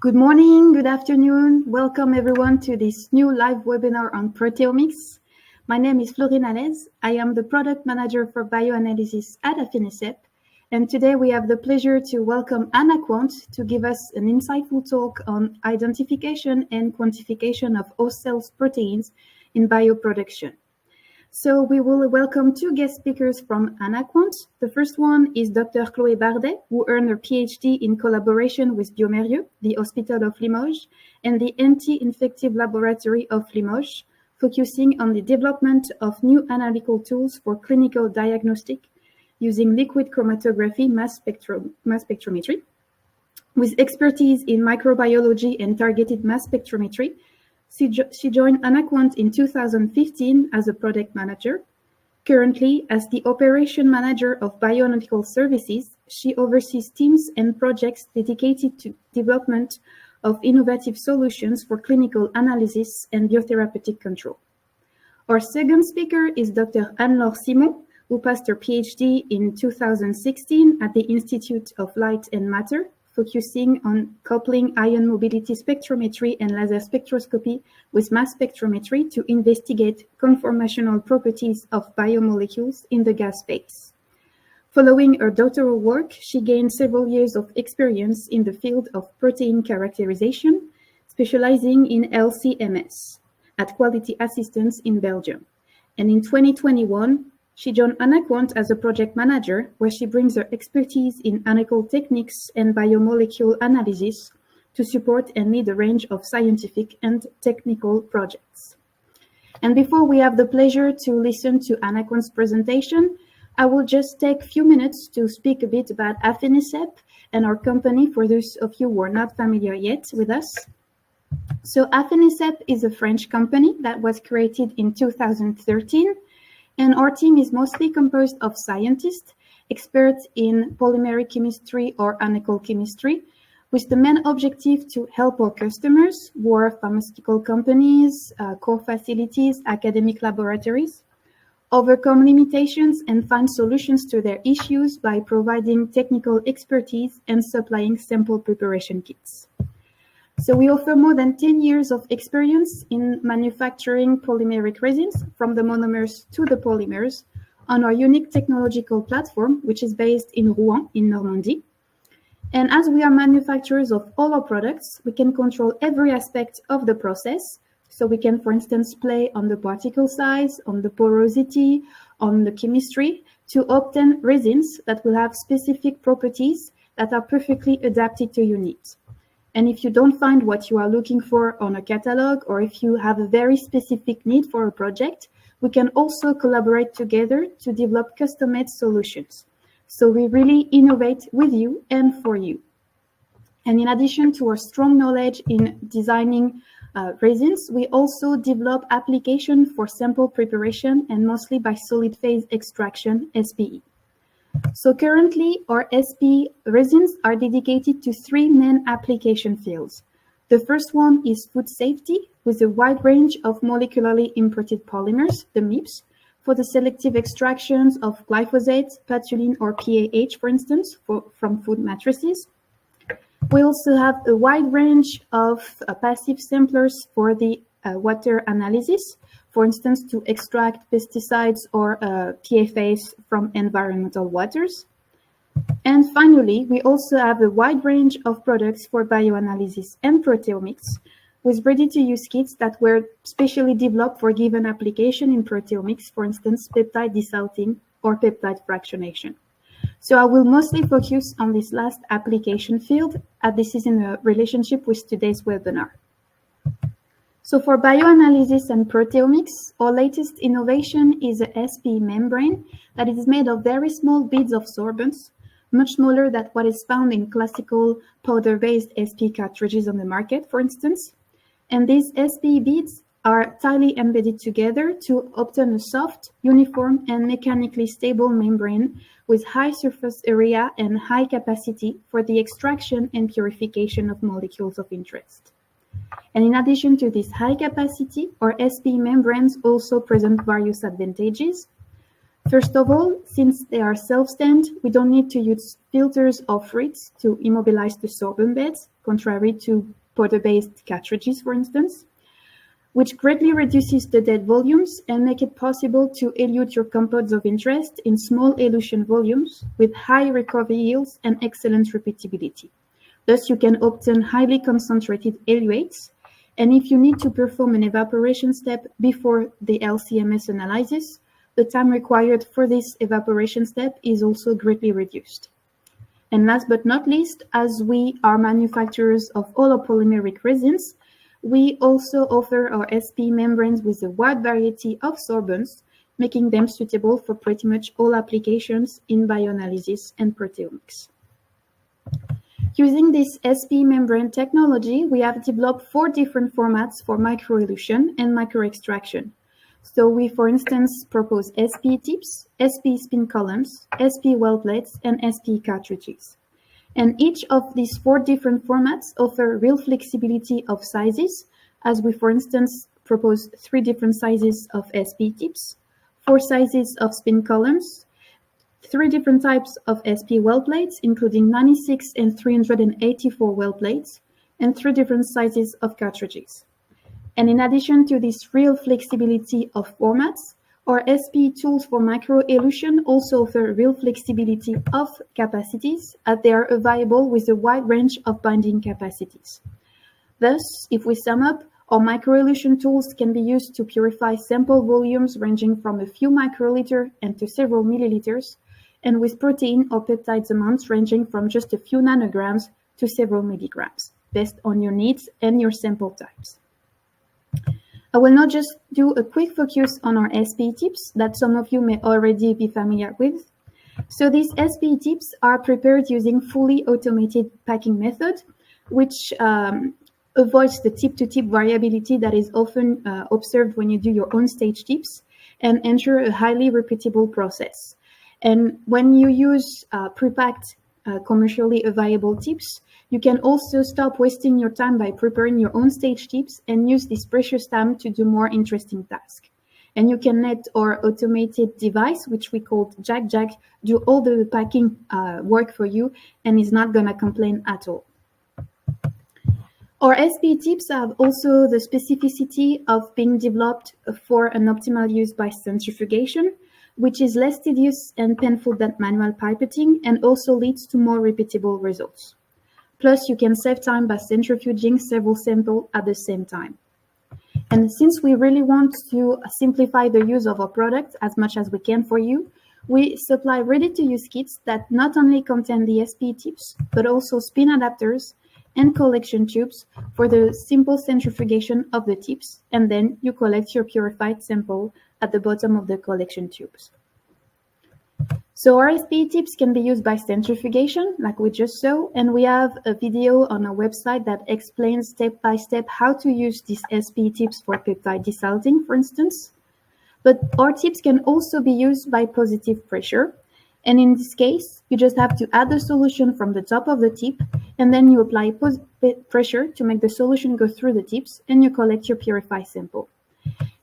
Good morning, good afternoon. Welcome everyone to this new live webinar on proteomics. My name is Florine Alez. I am the product manager for bioanalysis at Affinisep. And today we have the pleasure to welcome Anaquant to give us an insightful talk on identification and quantification of host cells proteins in bioproduction. So we will welcome two guest speakers from Anaquant. The first one is Dr. Chloé BARDET, who earned her PhD in collaboration with Biomérieux, the Hospital of Limoges, and the Anti-Infective Laboratory of Limoges, focusing on the development of new analytical tools for clinical diagnostic using liquid chromatography mass spectrometry. With expertise in microbiology and targeted mass spectrometry, she joined Anaquant in 2015 as a product manager. Currently, as the operation manager of bioanalytical services, she oversees teams and projects dedicated to development of innovative solutions for clinical analysis and biotherapeutic control. Our second speaker is Dr. Anne-Laure, who passed her PhD in 2016 at the Institute of Light and Matter, focusing on coupling ion mobility spectrometry and laser spectroscopy with mass spectrometry to investigate conformational properties of biomolecules in the gas phase. Following her doctoral work, she gained several years of experience in the field of protein characterization, specializing in LC-MS at Quality Assistance in Belgium. And in 2021, she joined Anaquant as a project manager, where she brings her expertise in analytical techniques and biomolecule analysis to support and lead a range of scientific and technical projects. And before we have the pleasure to listen to Anaquant's presentation, I will just take a few minutes to speak a bit about Affinisep and our company for those of you who are not familiar yet with us. So Affinisep is a French company that was created in 2013. And our team is mostly composed of scientists, experts in polymeric chemistry or analytical chemistry, with the main objective to help our customers, who are pharmaceutical companies, core facilities, academic laboratories, overcome limitations and find solutions to their issues by providing technical expertise and supplying sample preparation kits. So we offer more than 10 years of experience in manufacturing polymeric resins from the monomers to the polymers on our unique technological platform, which is based in Rouen in Normandy. And as we are manufacturers of all our products, we can control every aspect of the process. So we can, for instance, play on the particle size, on the porosity, on the chemistry to obtain resins that will have specific properties that are perfectly adapted to your needs. And if you don't find what you are looking for on a catalog, or if you have a very specific need for a project, we can also collaborate together to develop custom-made solutions. So we really innovate with you and for you. And in addition to our strong knowledge in designing resins, we also develop application for sample preparation and mostly by solid phase extraction, SPE. So currently, our SPE resins are dedicated to three main application fields. The first one is food safety, with a wide range of molecularly imported polymers, the mAbs, for the selective extractions of glyphosate, patulin, or PAH, for instance, from food matrices. We also have a wide range of passive samplers for the water analysis, for instance, to extract pesticides or PFAS from environmental waters. And finally, we also have a wide range of products for bioanalysis and proteomics, with ready-to-use kits that were specially developed for given application in proteomics, for instance, peptide desalting or peptide fractionation. So I will mostly focus on this last application field, as this is in a relationship with today's webinar. So for bioanalysis and proteomics, our latest innovation is a SPE membrane that is made of very small beads of sorbents, much smaller than what is found in classical powder-based SPE cartridges on the market, for instance. And these SPE beads are tightly embedded together to obtain a soft, uniform, and mechanically stable membrane with high surface area and high capacity for the extraction and purification of molecules of interest. And in addition to this high capacity, our SPE membranes also present various advantages. First of all, since they are self-stand, we don't need to use filters or fritz to immobilize the sorbent beds, contrary to powder-based cartridges, for instance, which greatly reduces the dead volumes and make it possible to elute your compounds of interest in small elution volumes with high recovery yields and excellent repeatability. Thus, you can obtain highly concentrated eluates, and if you need to perform an evaporation step before the LCMS analysis, the time required for this evaporation step is also greatly reduced. And last but not least, as we are manufacturers of all our polymeric resins, we also offer our SPE membranes with a wide variety of sorbents, making them suitable for pretty much all applications in bioanalysis and proteomics. Using this SPE membrane technology, we have developed 4 different formats for microelution and microextraction. So we, for instance, propose SPE tips, SPE spin columns, SPE well plates, and SPE cartridges. And each of these 4 different formats offer real flexibility of sizes, as we, for instance, propose 3 different sizes of SPE tips, 4 sizes of spin columns, 3 different types of SPE well plates, including 96 and 384 well plates, and 3 different sizes of cartridges. And in addition to this real flexibility of formats, our SPE tools for microelution also offer real flexibility of capacities, as they are available with a wide range of binding capacities. Thus, if we sum up, our microelution tools can be used to purify sample volumes ranging from a few microliter and to several milliliters, and with protein or peptides amounts ranging from just a few nanograms to several milligrams, based on your needs and your sample types. I will now just do a quick focus on our SPE tips that some of you may already be familiar with. So these SPE tips are prepared using fully automated packing method, which avoids the tip-to-tip variability that is often observed when you do your own stage tips and ensure a highly repeatable process. And when you use pre-packed commercially available tips, you can also stop wasting your time by preparing your own stage tips and use this precious time to do more interesting tasks. And you can let our automated device, which we call Jack, do all the packing work for you and is not going to complain at all. Our SPE tips have also the specificity of being developed for an optimal use by centrifugation, which is less tedious and painful than manual pipetting and also leads to more repeatable results. Plus, you can save time by centrifuging several samples at the same time. And since we really want to simplify the use of our product as much as we can for you, we supply ready-to-use kits that not only contain the SPE tips, but also spin adapters and collection tubes for the simple centrifugation of the tips, and then you collect your purified sample at the bottom of the collection tubes. So our SPE tips can be used by centrifugation, like we just saw, and we have a video on our website that explains step by step how to use these SPE tips for peptide desalting, for instance. But our tips can also be used by positive pressure, and in this case, you just have to add the solution from the top of the tip, and then you apply pressure to make the solution go through the tips, and you collect your purified sample.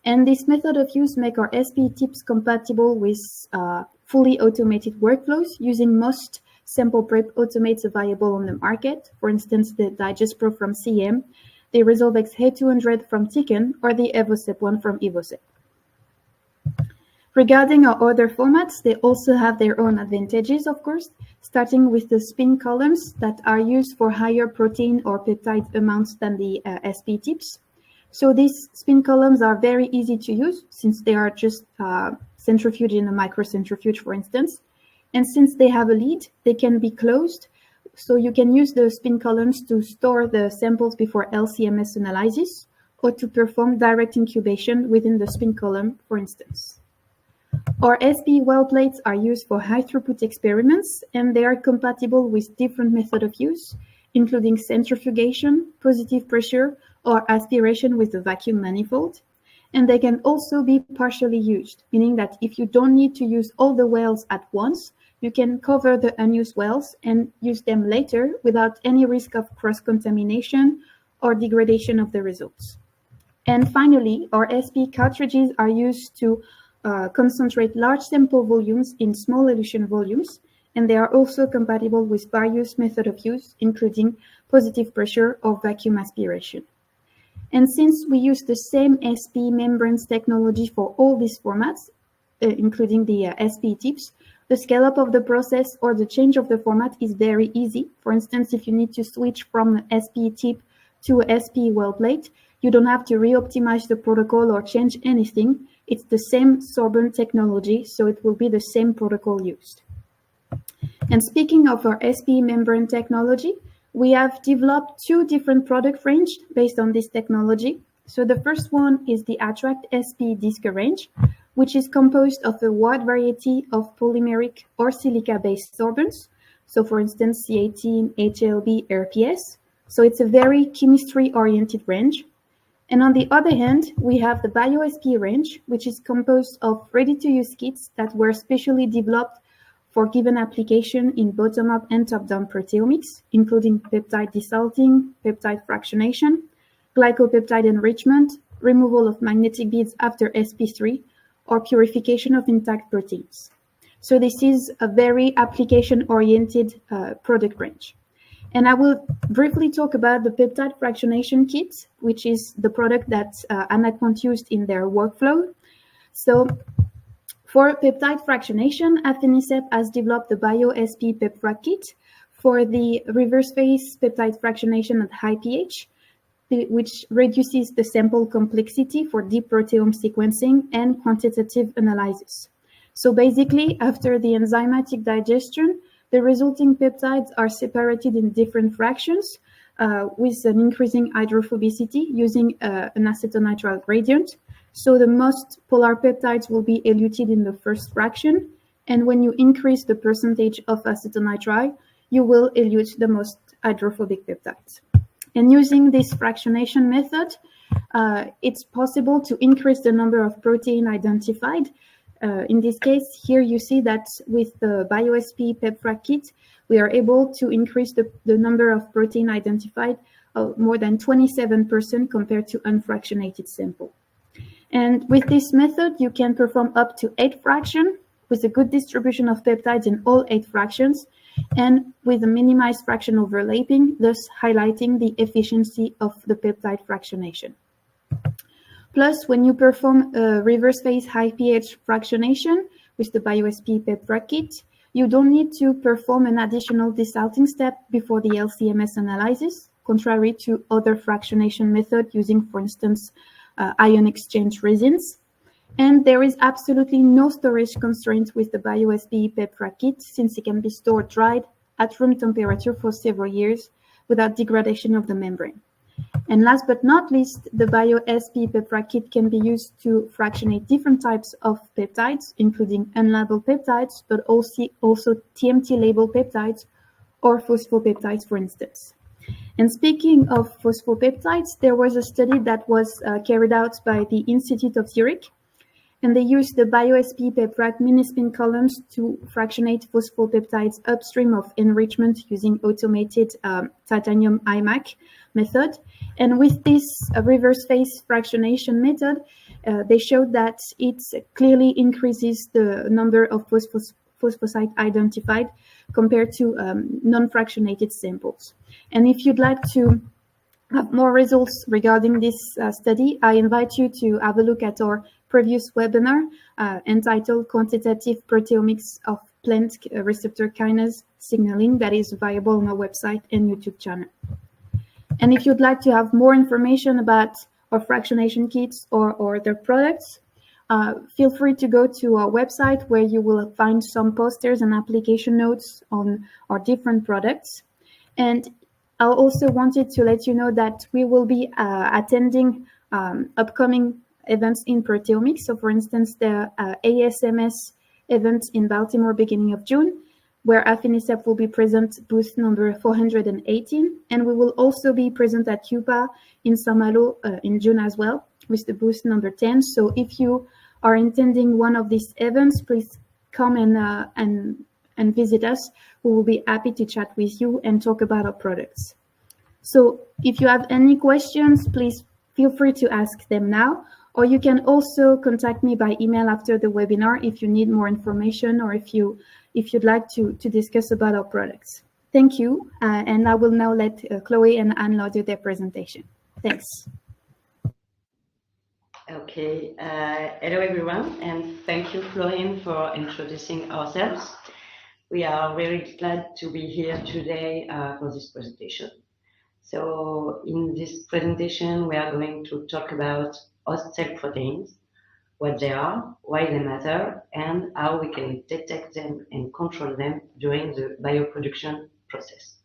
And this method of use makes our SPE tips compatible with fully automated workflows using most sample prep automates available on the market. For instance, the Digest Pro from CM, the Resolvex H200 from Tiken, or the Evosep one from Evosep. Regarding our other formats, they also have their own advantages, of course, starting with the spin columns that are used for higher protein or peptide amounts than the SPE tips. So these spin columns are very easy to use since they are just centrifuge in a microcentrifuge, for instance. And since they have a lid, they can be closed. So you can use the spin columns to store the samples before LCMS analysis or to perform direct incubation within the spin column, for instance. Our SPE well plates are used for high throughput experiments, and they are compatible with different methods of use, including centrifugation, positive pressure, or aspiration with the vacuum manifold. And they can also be partially used, meaning that if you don't need to use all the wells at once, you can cover the unused wells and use them later without any risk of cross-contamination or degradation of the results. And finally, our SPE cartridges are used to concentrate large sample volumes in small elution volumes, and they are also compatible with various methods of use, including positive pressure or vacuum aspiration. And since we use the same SPE membranes technology for all these formats, including the SPE tips, the scale-up of the process or the change of the format is very easy. For instance, if you need to switch from an SPE tip to a SPE well plate, you don't have to re-optimize the protocol or change anything. It's the same sorbent technology, so it will be the same protocol used. And speaking of our SPE membrane technology, we have developed two different product ranges based on this technology. So the first one is the Attract SPE Disc range, which is composed of a wide variety of polymeric or silica-based sorbents. So for instance, C18, HLB, RPS. So it's a very chemistry-oriented range. And on the other hand, we have the BioSPE range, which is composed of ready-to-use kits that were specially developed for given application in bottom-up and top-down proteomics, including peptide desalting, peptide fractionation, glycopeptide enrichment, removal of magnetic beads after sp3, or purification of intact proteins. So this is a very application-oriented product range. And I will briefly talk about the peptide fractionation kit, which is the product that Anaquant used in their workflow. So for peptide fractionation, Affinisep has developed the BioSPE PepFrac Kit for the reverse phase peptide fractionation at high pH, which reduces the sample complexity for deep proteome sequencing and quantitative analysis. So basically, after the enzymatic digestion, the resulting peptides are separated in different fractions with an increasing hydrophobicity using an acetonitrile gradient. So the most polar peptides will be eluted in the first fraction. And when you increase the percentage of acetonitrile, you will elute the most hydrophobic peptides. And using this fractionation method, it's possible to increase the number of protein identified. In this case, here you see that with the BioSPE PepFrac Kit, we are able to increase the number of protein identified more than 27% compared to unfractionated sample. And with this method, you can perform up to 8 fractions with a good distribution of peptides in all 8 fractions and with a minimized fraction overlapping, thus highlighting the efficiency of the peptide fractionation. Plus, when you perform a reverse phase high pH fractionation with the BioSPE PepFrac Kit, you don't need to perform an additional desalting step before the LCMS analysis, contrary to other fractionation methods using, for instance, ion exchange resins. And there is absolutely no storage constraint with the BioSPE PepFrac Kit, since it can be stored dried at room temperature for several years without degradation of the membrane. And last but not least, the BioSPE PepFrac Kit can be used to fractionate different types of peptides, including unlabeled peptides, but also TMT-labeled peptides or phosphopeptides, for instance. And speaking of phosphopeptides, there was a study that was carried out by the Institute of Zurich, and they used the BioSPE PepFrac minispin columns to fractionate phosphopeptides upstream of enrichment using automated titanium IMAC method. And with this reverse phase fractionation method, they showed that it clearly increases the number of phosphosite identified compared to non-fractionated samples. And if you'd like to have more results regarding this study, I invite you to have a look at our previous webinar entitled Quantitative Proteomics of Plant Receptor Kinase Signaling, that is available on our website and YouTube channel. And if you'd like to have more information about our fractionation kits or their products, feel free to go to our website where you will find some posters and application notes on our different products. And I also wanted to let you know that we will be attending upcoming events in proteomics. So for instance, the ASMS event in Baltimore beginning of June, where Affinisep will be present booth number 418. And we will also be present at UPA in Saint-Malo in June as well with the booth number 10. So if you are attending one of these events, please come and visit us. We will be happy to chat with you and talk about our products. So if you have any questions, please feel free to ask them now, Or you can also contact me by email after the webinar if you need more information or if you'd like to discuss about our products. Thank you, and I will now let Chloé and Anne-Laure do their presentation. Thanks. Okay, hello everyone, and thank you, Florine, for introducing ourselves. We are very glad to be here today for this presentation. So in this presentation, we are going to talk about host cell proteins, what they are, why they matter, and how we can detect them and control them during the bioproduction process.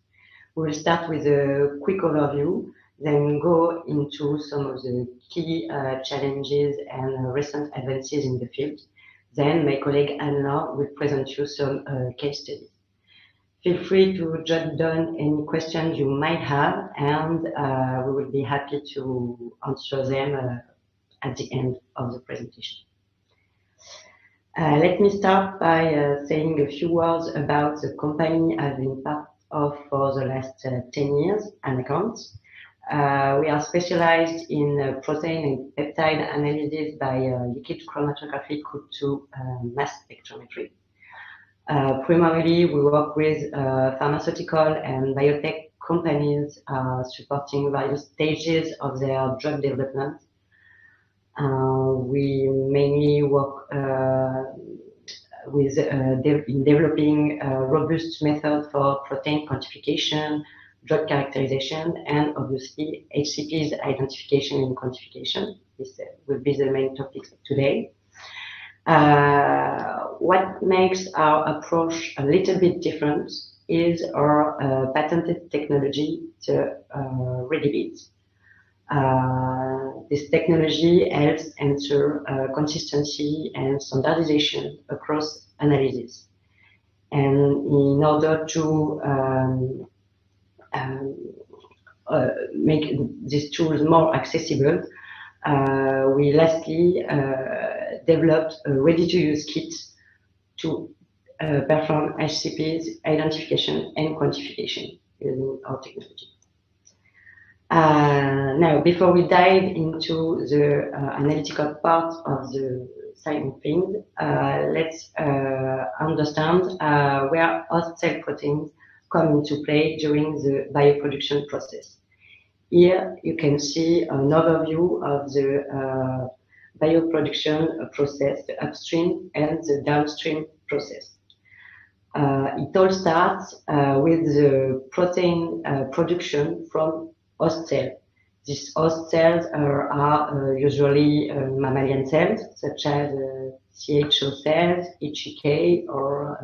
We will start with a quick overview, then go into some of the key challenges and recent advances in the field. Then my colleague Anne-Laure will present you some case studies. Feel free to jot down any questions you might have, and we will be happy to answer them at the end of the presentation. Let me start by saying a few words about the company I've been part of for the last 10 years, Anaquant. We are specialized in protein and peptide analysis by liquid chromatography to mass spectrometry. Primarily, we work with pharmaceutical and biotech companies supporting various stages of their drug development. We mainly work in developing robust methods for protein quantification, drug characterization, and obviously HCPs identification and quantification. This will be the main topics today. What makes our approach a little bit different is our patented technology, the ReadyBeads. This technology helps ensure consistency and standardization across analysis. And in order to make these tools more accessible, we lastly developed a ready-to-use kit to perform HCPs identification and quantification using our technology. Now, before we dive into the analytical part of the side of things, let's understand where host cell proteins come into play during the bioproduction process. Here you can see an overview of the bioproduction process, the upstream and the downstream process. It all starts with the protein production from host cells. These host cells are usually mammalian cells, such as CHO cells, HEK, or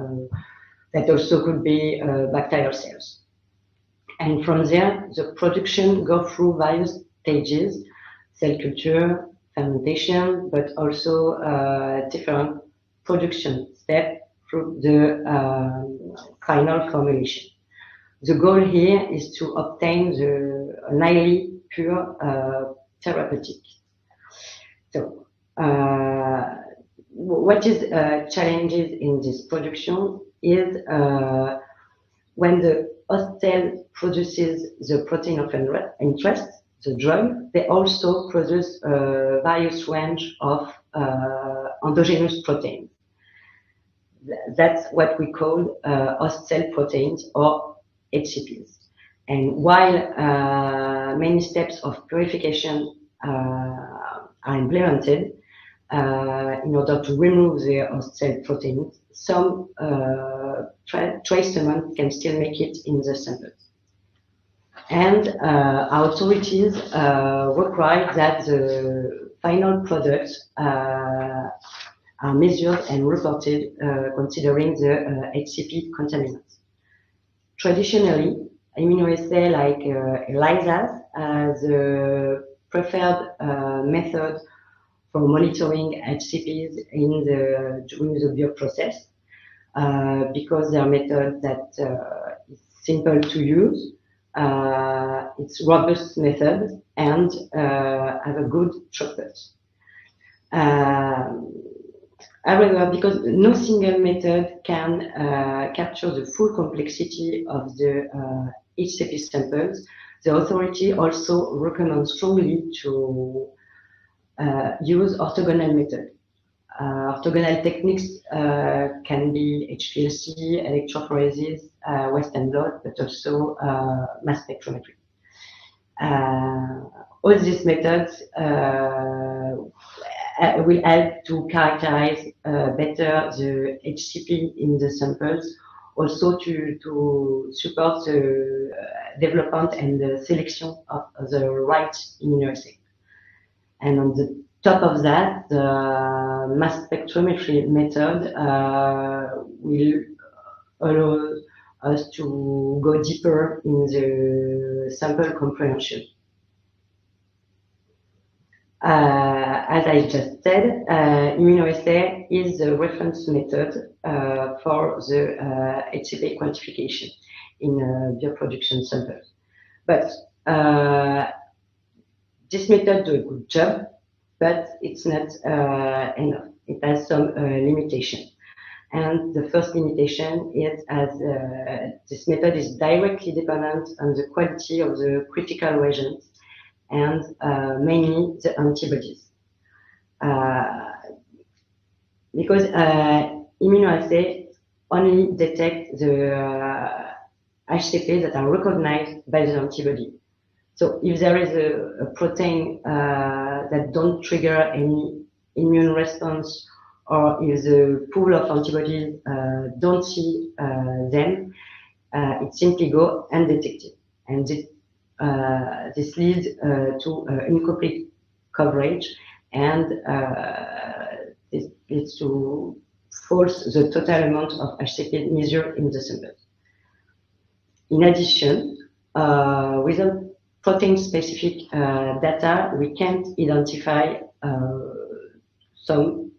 that also could be bacterial cells. And from there, the production goes through various stages, cell culture, fermentation, but also different production steps through the final formulation. The goal here is to obtain an highly pure therapeutic. So, what is challenges in this production is when the host cell produces the protein of interest, the drug, they also produce various range of endogenous proteins. That's what we call host cell proteins, or HCPs. And while many steps of purification are implemented in order to remove the host cell proteins, some trace elements can still make it in the samples. And authorities require that the final products are measured and reported considering the HCP contaminants. Traditionally, immunoassay like ELISAs as the preferred method for monitoring HCPs during the bioprocess because they are method that is simple to use, it's robust method, and have a good throughput. However, because no single method can capture the full complexity of the HCP samples, the authority also recommends strongly to use orthogonal method. Orthogonal techniques can be HPLC, electrophoresis, Western blot, but also mass spectrometry. All these methods will help to characterize better the HCP in the samples, also to support the development and the selection of the right immunoassay. And on the top of that, the mass spectrometry method will allow us to go deeper in the sample comprehension. As I just said, immunoassay is the reference method for the HCP quantification in bioproduction samples. But this method does a good job, but it's not enough. It has some limitations. And the first limitation is as this method is directly dependent on the quality of the critical reagents and mainly the antibodies. Because immunoassay only detect the HCPs that are recognized by the antibody. So if there is a protein that don't trigger any immune response, or if the pool of antibodies don't see them, it simply go undetected. And this leads to incomplete coverage, and this leads to false the total amount of HCP measured in the samples. In addition, without protein-specific data, we can't identify some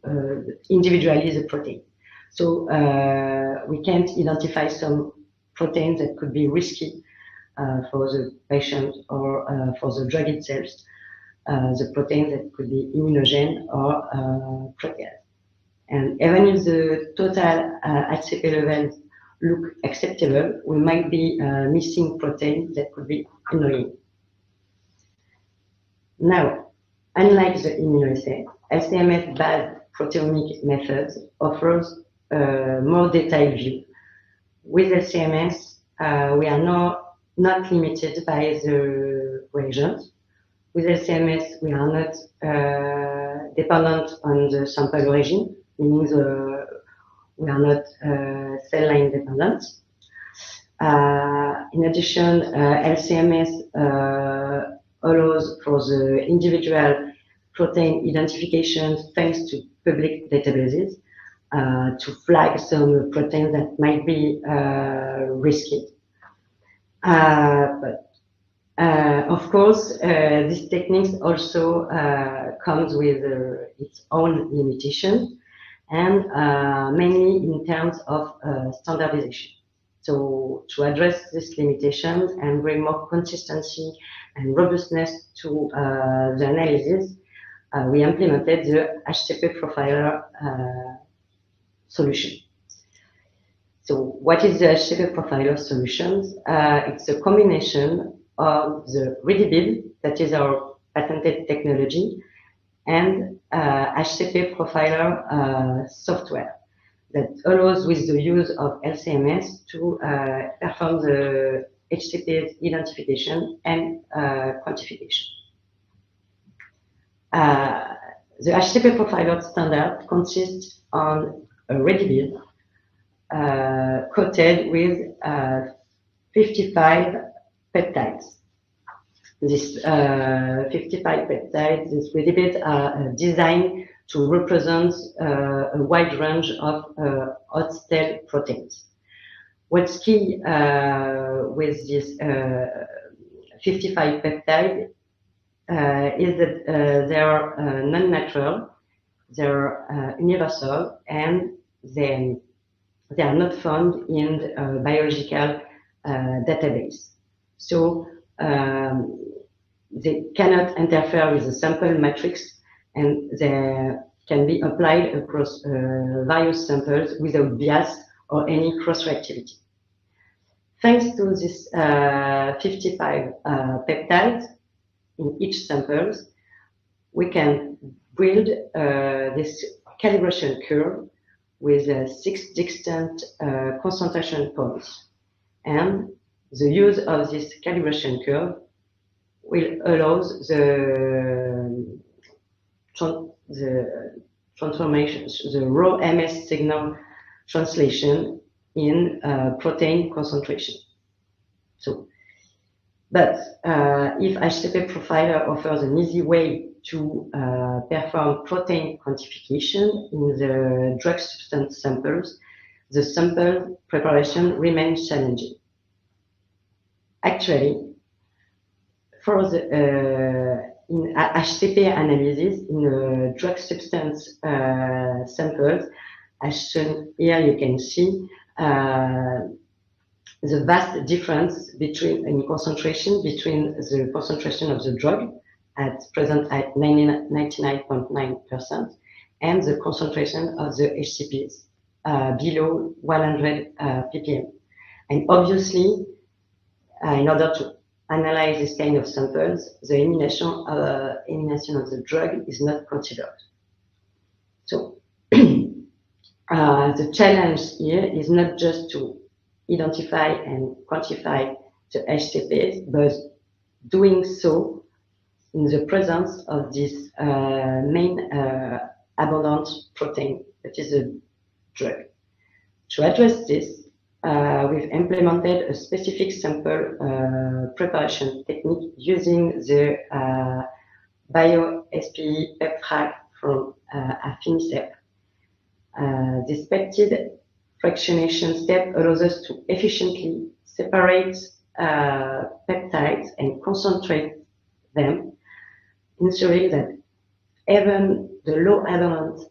individually the protein. So we can't identify some proteins that could be risky for the patient or for the drug itself, the proteins that could be immunogen or protease. And even if the total HCP levels look acceptable, we might be missing proteins that could be annoying. Now, unlike the immunoassay, LC-MS-based proteomic methods offers a more detailed view. With LC-MS, we are not limited by the reagent. With LC-MS, we are not dependent on the sample origin, meaning we are not cell line dependent. In addition, LC-MS allows for the individual protein identification thanks to public databases to flag some proteins that might be risky. But of course, these techniques also comes with its own limitations, and mainly in terms of standardization. So to address these limitations and bring more consistency and robustness to the analysis, we implemented the HCP profiler solution. So what is the HCP profiler solution? It's a combination of the ReadyBuild, that is our patented technology, and HCP profiler software that allows, with the use of LC-MS, to perform the HCPs identification and quantification. The HCP profiler standard consists on a ReadyBuild coated with 55 peptides. These 55 peptides, these ReadyBuilds are designed to represent a wide range of hot-cell proteins. What's key with this 55 peptides is that they are non-natural, they're universal, and they are not found in the biological database. So they cannot interfere with the sample matrix, and they can be applied across various samples without bias or any cross-reactivity. Thanks to this 55 peptides in each sample, we can build this calibration curve with 6 distinct concentration points. And the use of this calibration curve will allow the transformation, the raw MS signal translation in protein concentration. So, but if HCP Profiler offers an easy way to perform protein quantification in the drug substance samples, the sample preparation remains challenging. Actually, for the in HCP analysis in drug substance samples, as shown here, you can see the vast difference in concentration between the concentration of the drug at present at 99.9% and the concentration of the HCPs below 100 ppm. And obviously, in order to analyze this kind of samples, the elimination of the drug is not considered. So the challenge here is not just to identify and quantify the HCPs, but doing so in the presence of this main abundant protein, that is a drug. To address this, we've implemented a specific sample preparation technique using the BioSPE PepFrac from Affinisep. This peptide fractionation step allows us to efficiently separate peptides and concentrate them, ensuring that even the low abundant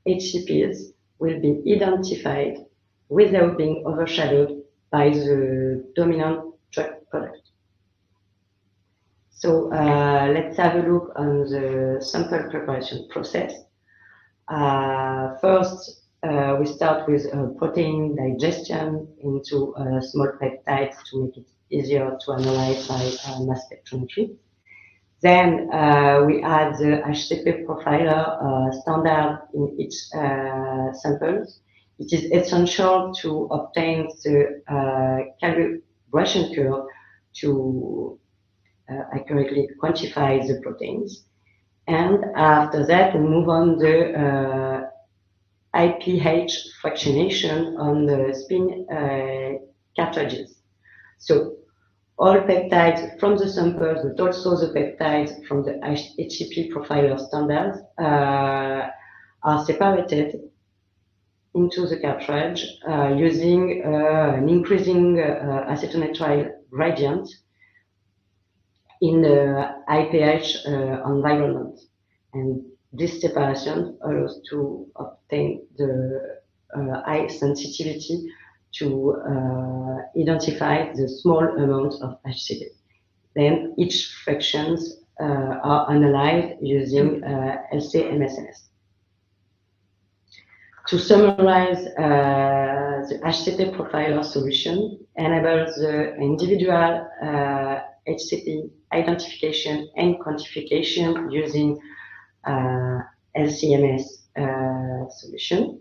HCPs will be identified without being overshadowed by the dominant drug product. So let's have a look on the sample preparation process. First, we start with protein digestion into small peptides to make it easier to analyze by mass spectrometry. Then we add the HCP profiler standard in each samples. It is essential to obtain the calibration curve to accurately quantify the proteins. And after that, we move on the IPH fractionation on the spin cartridges. So all peptides from the samples, but also the peptides from the HCP profiler standards are separated into the cartridge using an increasing acetonitrile gradient in the IPH environment. And this separation allows to obtain the high sensitivity to identify the small amounts of HCP. Then each fractions are analyzed using LC-MS. To summarize, the HCP profiler solution enables the individual HCP identification and quantification using LC-MS solution.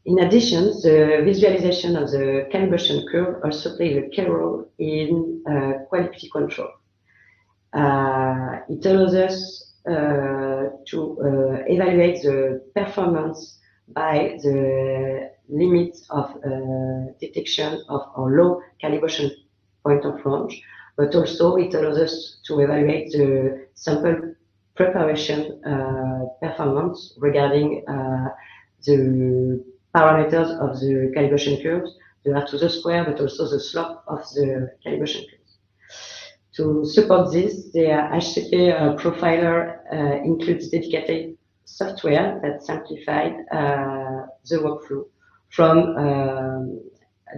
In addition, the visualization of the calibration curve also plays a key role in quality control. It allows us to evaluate the performance by the limits of detection of our low calibration point of range, but also it allows us to evaluate the sample preparation performance regarding the parameters of the calibration curves, the R to the square, but also the slope of the calibration curves. To support this, the HCP profiler includes dedicated software that simplified the workflow from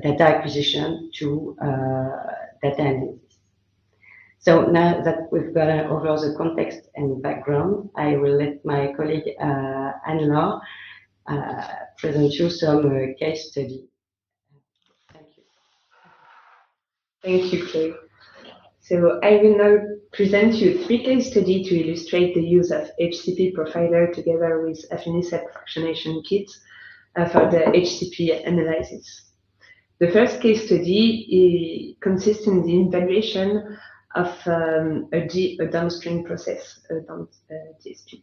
data acquisition to data analysis. So now that we've gone over the context and background, I will let my colleague Anne-Laure present you some case study. Thank you. Thank you, Chloé. So I will now present you 3 case studies to illustrate the use of HCP profiler together with Affinisep fractionation kit for the HCP analysis. The first case study consists in the evaluation of a downstream process, DSP.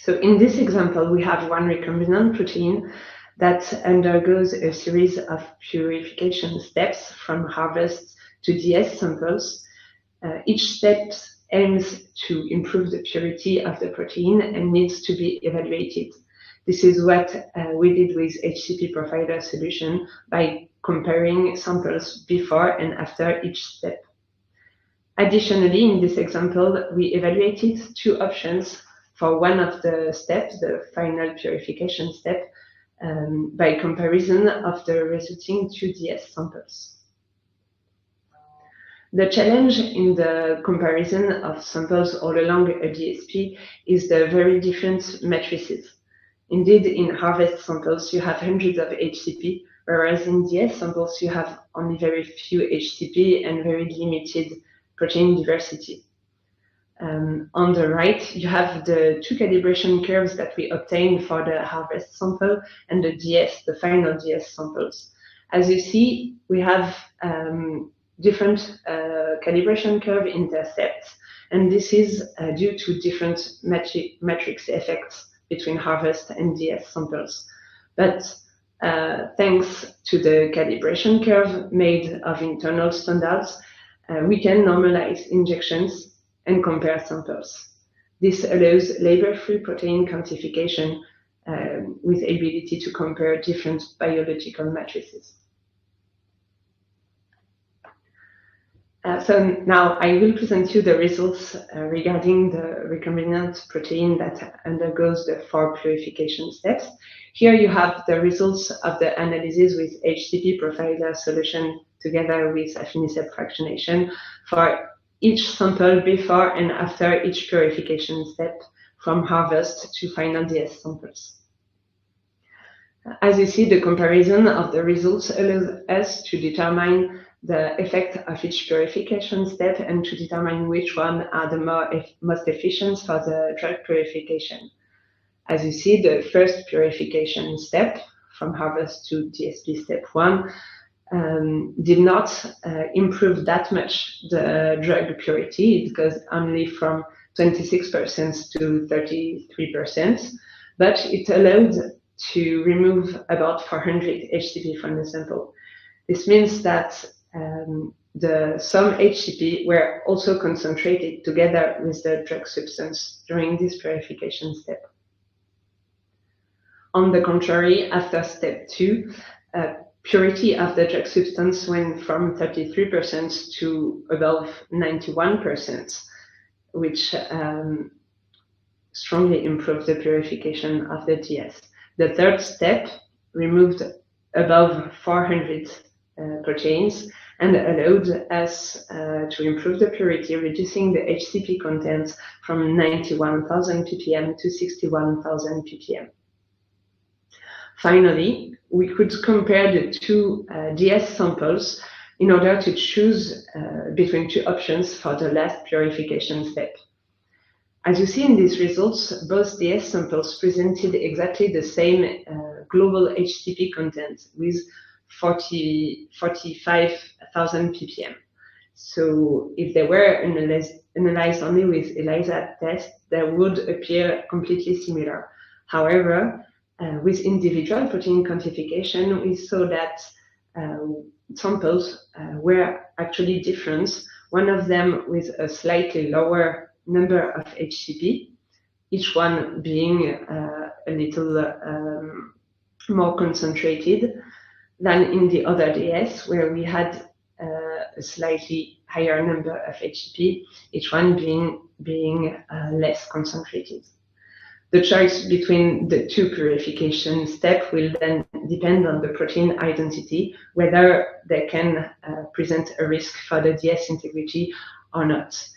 So in this example, we have one recombinant protein that undergoes a series of purification steps from harvest to DS samples. Each step aims to improve the purity of the protein and needs to be evaluated. This is what we did with HCP profiler solution by comparing samples before and after each step. Additionally, in this example, we evaluated 2 options for one of the steps, the final purification step, by comparison of the resulting 2 DS samples. The challenge in the comparison of samples all along a DSP is the very different matrices. Indeed, in harvest samples, you have hundreds of HCP, whereas in DS samples, you have only very few HCP and very limited protein diversity. On the right, you have the 2 calibration curves that we obtained for the harvest sample and the DS, the final DS samples. As you see, we have different calibration curve intercepts, and this is due to different matrix effects between harvest and DS samples. But thanks to the calibration curve made of internal standards, we can normalize injections and compare samples. This allows labor-free protein quantification with ability to compare different biological matrices. So now I will present you the results regarding the recombinant protein that undergoes the 4 purification steps. Here you have the results of the analysis with HCP profiler solution together with Affinisep fractionation for each sample before and after each purification step from harvest to final DS samples. As you see, the comparison of the results allows us to determine the effect of each purification step and to determine which one are the most efficient for the drug purification. As you see, the first purification step from harvest to DSP step 1 did not improve that much the drug purity. It goes only from 26% to 33%, but it allowed to remove about 400 HCP from the sample. This means that some HCP were also concentrated together with the drug substance during this purification step. On the contrary, after step 2, purity of the drug substance went from 33% to above 91%, which strongly improved the purification of the DS. The third step removed above 400 proteins and allowed us to improve the purity, reducing the HCP content from 91,000 ppm to 61,000 ppm. Finally, we could compare the 2 DS samples in order to choose between 2 options for the last purification step. As you see in these results, both DS samples presented exactly the same global HCP content with 45,000 ppm. So if they were analyzed only with ELISA test, they would appear completely similar. However, with individual protein quantification, we saw that samples were actually different, one of them with a slightly lower number of HCP, each one being a little more concentrated than in the other DS, where we had a slightly higher number of HCP, each one being less concentrated. The choice between the 2 purification steps will then depend on the protein identity, whether they can present a risk for the DS integrity or not.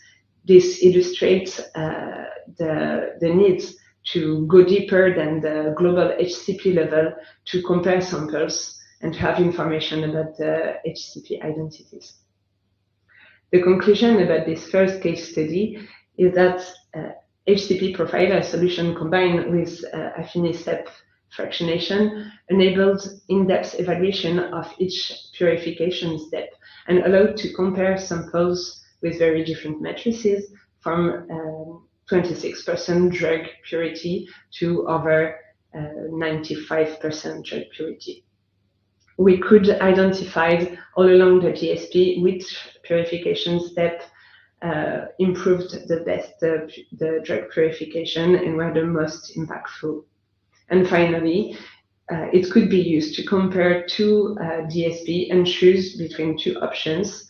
This illustrates the need to go deeper than the global HCP level to compare samples and to have information about the HCP identities. The conclusion about this first case study is that HCP profiler solution combined with Affinisep fractionation enabled in-depth evaluation of each purification step and allowed to compare samples with very different matrices from 26% drug purity to over 95% drug purity. We could identify all along the GSP which purification step improved the best the drug purification and were the most impactful. And finally, it could be used to compare two DSP and choose between two options,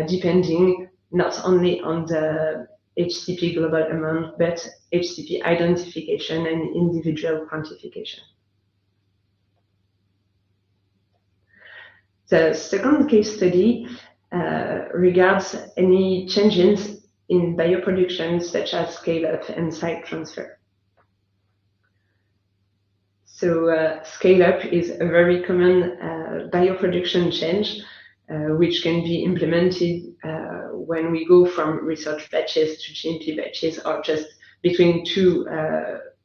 depending not only on the HCP global amount, but HCP identification and individual quantification. The second case study regards any changes in bioproduction, such as scale-up and site transfer. So scale-up is a very common bioproduction change, which can be implemented when we go from research batches to GMP batches, or just between two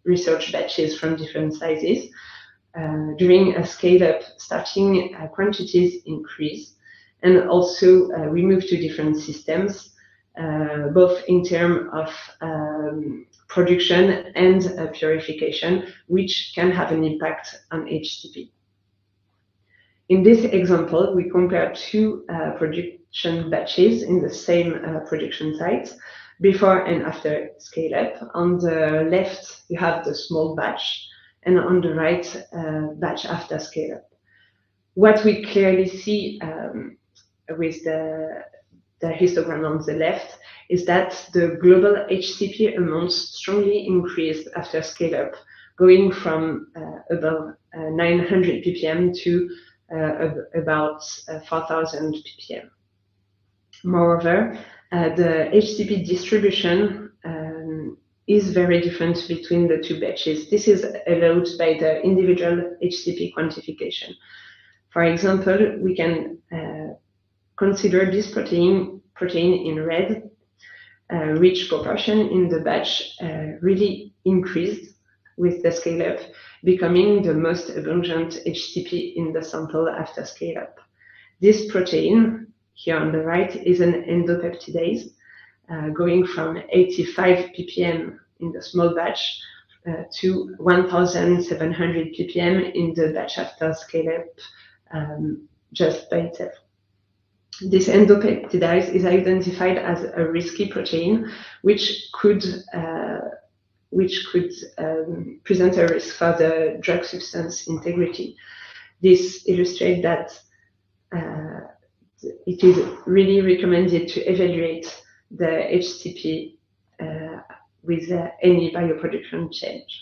research batches from different sizes. During a scale-up, starting quantities increase, and also we move to different systems, both in terms of production and purification, which can have an impact on HCP. In this example, we compare two production batches in the same production site, before and after scale-up. On the left, you have the small batch, and on the right, batch after scale-up. What we clearly see with the histogram on the left is that the global HCP amounts strongly increased after scale-up, going from above 900 ppm to about 4,000 ppm. Moreover, the HCP distribution is very different between the two batches. This is allowed by the individual HCP quantification. For example, we can consider this protein in red, which proportion in the batch really increased with the scale-up, becoming the most abundant HCP in the sample after scale-up. This protein, here on the right, is an endopeptidase, going from 85 ppm in the small batch to 1,700 ppm in the batch after scale-up, just by itself. This endopeptidase is identified as a risky protein, which could present a risk for the drug substance integrity. This illustrates that it is really recommended to evaluate the HCP with any bioproduction change.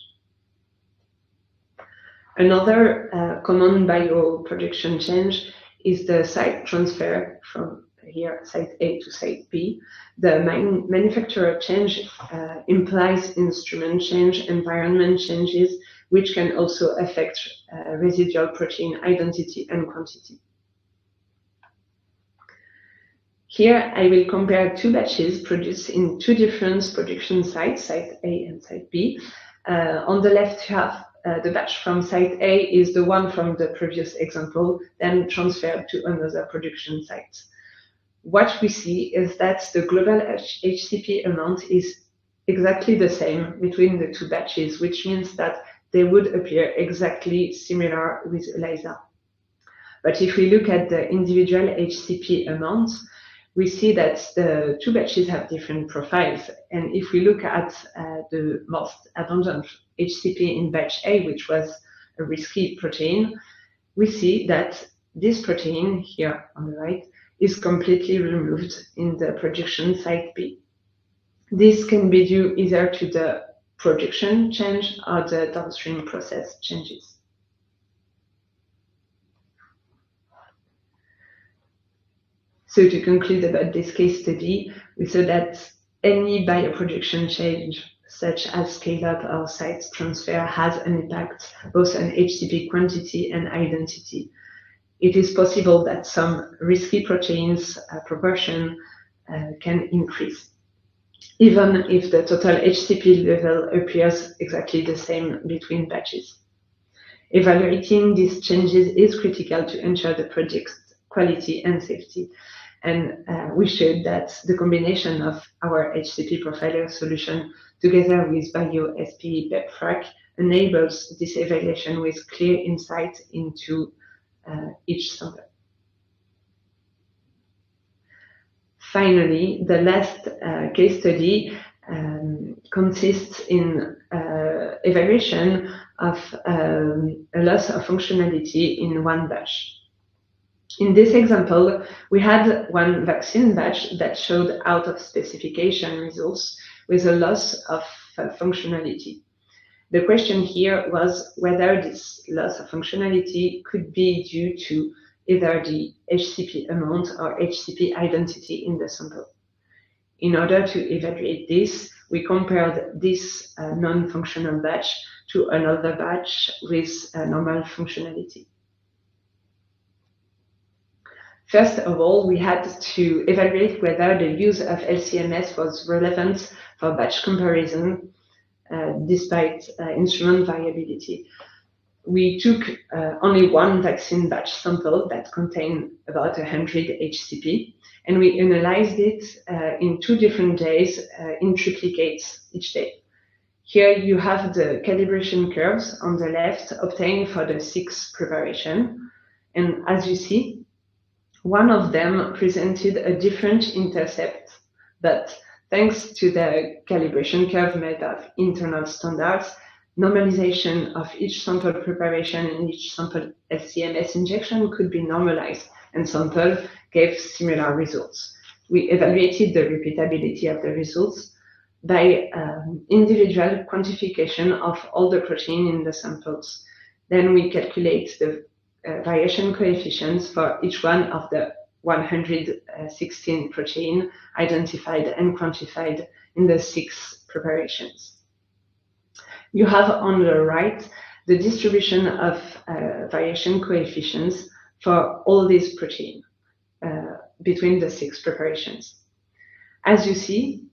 Another common bioproduction change is the site transfer from here, site A to site B. The manufacturer change implies instrument change, environment changes, which can also affect residual protein identity and quantity. Here, I will compare two batches produced in two different production sites, site A and site B. On the left, you have the batch from site A is the one from the previous example, then transferred to another production site. What we see is that the global HCP amount is exactly the same between the two batches, which means that they would appear exactly similar with ELISA. But if we look at the individual HCP amounts, we see that the two batches have different profiles. And if we look at the most abundant HCP in batch A, which was a risky protein, we see that this protein here on the right is completely removed in the production site B. This can be due either to the production change or the downstream process changes. So to conclude about this case study, we saw that any bioproduction change, such as scale-up or site transfer, has an impact both on HCP quantity and identity. It is possible that some risky proteins proportion can increase, even if the total HCP level appears exactly the same between batches. Evaluating these changes is critical to ensure the project's quality and safety. And we showed that the combination of our HCP profiler solution together with BioSPE PepFrac enables this evaluation with clear insight into each sample. Finally, the last case study consists in evaluation of a loss of functionality in one batch. In this example, we had one vaccine batch that showed out of specification results with a loss of functionality. The question here was whether this loss of functionality could be due to either the HCP amount or HCP identity in the sample. In order to evaluate this, we compared this non-functional batch to another batch with normal functionality. First of all, we had to evaluate whether the use of LC-MS was relevant for batch comparison despite instrument variability. We took only one vaccine batch sample that contained about 100 HCP, and we analyzed it in 2 different days in triplicates each day. Here you have the calibration curves on the left obtained for the 6 preparation, and as you see, one of them presented a different intercept, but thanks to the calibration curve made of internal standards, normalization of each sample preparation and each sample LC-MS injection could be normalized, and sample gave similar results. We evaluated the repeatability of the results by individual quantification of all the protein in the samples. Then we calculate the variation coefficients for each one of the 116 protein identified and quantified in the 6 preparations. You have on the right the distribution of variation coefficients for all these proteins between the 6 preparations. As you see,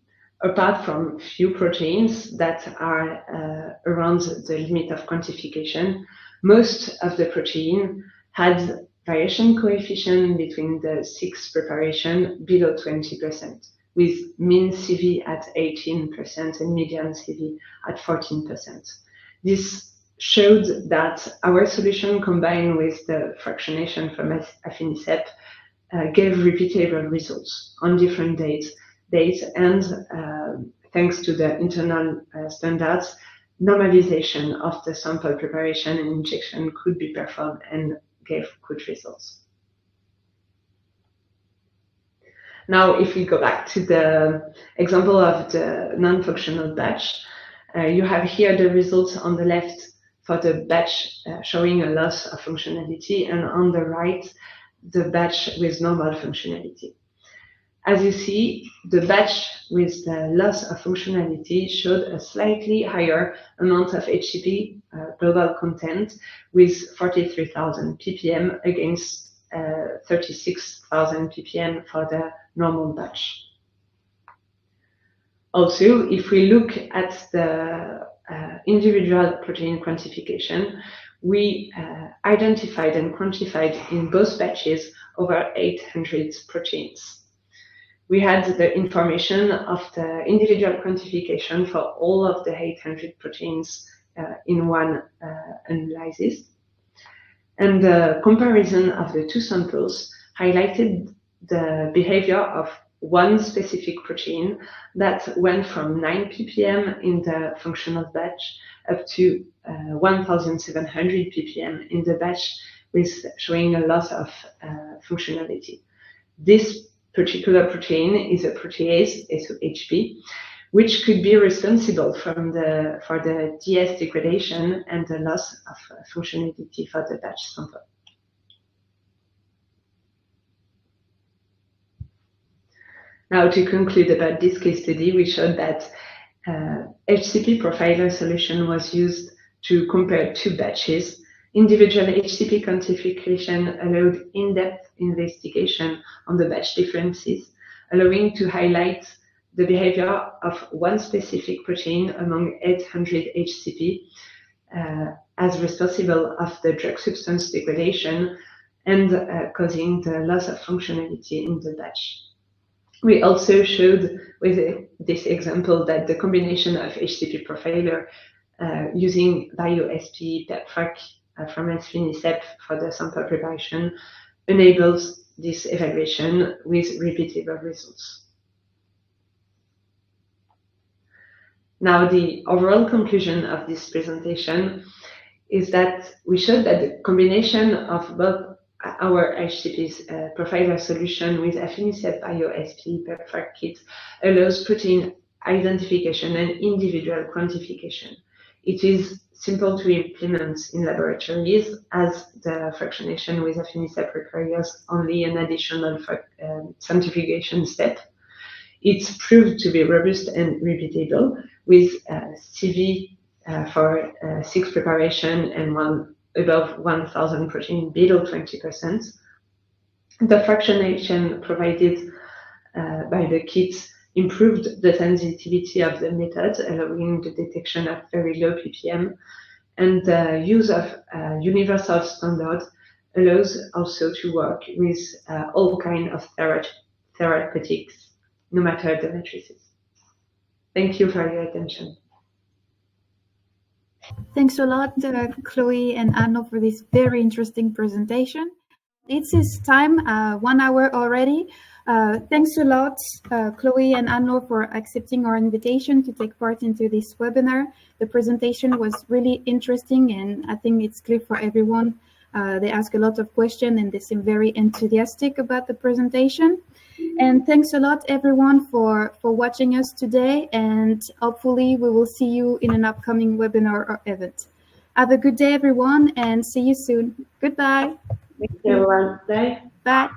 apart from few proteins that are around the limit of quantification, most of the protein had variation coefficient between the 6 preparation below 20%, with mean CV at 18% and median CV at 14%. This showed that our solution combined with the fractionation from Affinisep gave repeatable results on different dates and thanks to the internal standards, normalization of the sample preparation and injection could be performed and gave good results. Now, if we go back to the example of the non-functional batch, you have here the results on the left for the batch showing a loss of functionality, and on the right, the batch with normal functionality. As you see, the batch with the loss of functionality showed a slightly higher amount of HCP global content with 43,000 ppm against 36,000 ppm for the normal batch. Also, if we look at the individual protein quantification, we identified and quantified in both batches over 800 proteins. We had the information of the individual quantification for all of the 800 proteins in one analysis. And the comparison of the 2 samples highlighted the behavior of one specific protein that went from 9 ppm in the functional batch up to 1,700 ppm in the batch with showing a loss of functionality. This particular protein is a protease, SOHP, which could be responsible for the DS degradation and the loss of functionality for the batch sample. Now, to conclude about this case study, we showed that HCP profiler solution was used to compare 2 batches. Individual HCP quantification allowed in-depth investigation on the batch differences, allowing to highlight the behavior of one specific protein among 800 HCP as responsible of the drug substance degradation and causing the loss of functionality in the batch. We also showed with this example that the combination of HCP profiler using BioSPE PepFrac from Affinisep for the sample preparation enables this evaluation with repeatable results. Now, the overall conclusion of this presentation is that we showed that the combination of both our HCPs profiler solution with Affinisep BioSPE PepFrac Kit allows protein identification and individual quantification. It is simple to implement in laboratories as the fractionation with Affinisep requires only an additional centrifugation step. It's proved to be robust and repeatable with CV for 6 preparation and one above 1,000 protein below 20%. The fractionation provided by the kits improved the sensitivity of the method, allowing the detection of very low ppm, and the use of universal standard allows also to work with all kinds of therapeutics, no matter the matrices. Thank you for your attention. Thanks a lot, Chloé and Anne-Laure, for this very interesting presentation. It's time, 1 hour already. Thanks a lot, Chloé and Anne-Laure, for accepting our invitation to take part into this webinar. The presentation was really interesting, and I think it's clear for everyone. They ask a lot of questions, and they seem very enthusiastic about the presentation. And thanks a lot, everyone, for watching us today. And hopefully, we will see you in an upcoming webinar or event. Have a good day, everyone, and see you soon. Goodbye. Thank you, everyone. Bye. Bye.